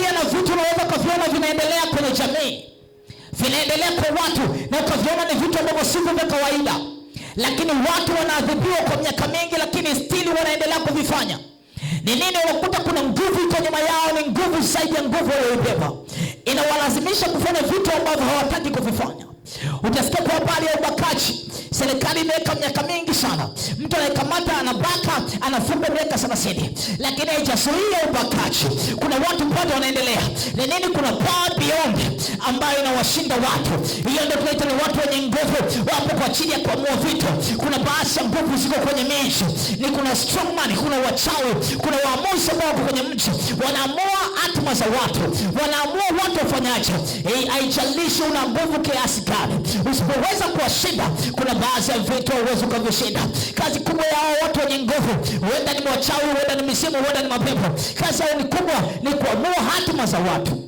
pamoja na vitu unaweza kuviona vinaendelea kwenye jamii, vinaendelea kwa watu na ukaviona ni vitu ambavyo sivyo vya kawaida, lakini watu wanaadhibiwa kwa miaka mingi, lakini stili wanaendelea kuvifanya. Ni nini? Unakuta kuna nguvu iko nyuma yao, ni nguvu zaidi ya nguvu walioibeba, inawalazimisha kufanya vitu ambavyo hawataki kuvifanya. Utasikia kwa habari ya ubakaji. Serikali imeweka miaka mingi sana, mtu anayekamata anabaka anafungwa miaka 30, lakini haijazuia ubakaji. Kuna watu bado wanaendelea. Ni nini? Kuna power beyond ambayo inawashinda watu. Hiyo ndio tunaita ni watu wenye nguvu, wapo kwa ajili ya kuamua vitu. Kuna baadhi ya nguvu ziko kwenye miji, ni kuna strong man, kuna wachawi, kuna waamuzi ambao wako kwenye mji, wanaamua hatima za watu, wanaamua watu wafanyaje. Haijalishi una nguvu kiasi gani, usipoweza kuwashinda, kuna baadhi ya vitu hauwezi kuvishinda. Kazi kubwa ya hao watu wenye nguvu, huenda ni wachawi, huenda ni misimu, huenda ni mapepo, kazi yao ni kubwa, ni kuamua hatima za watu.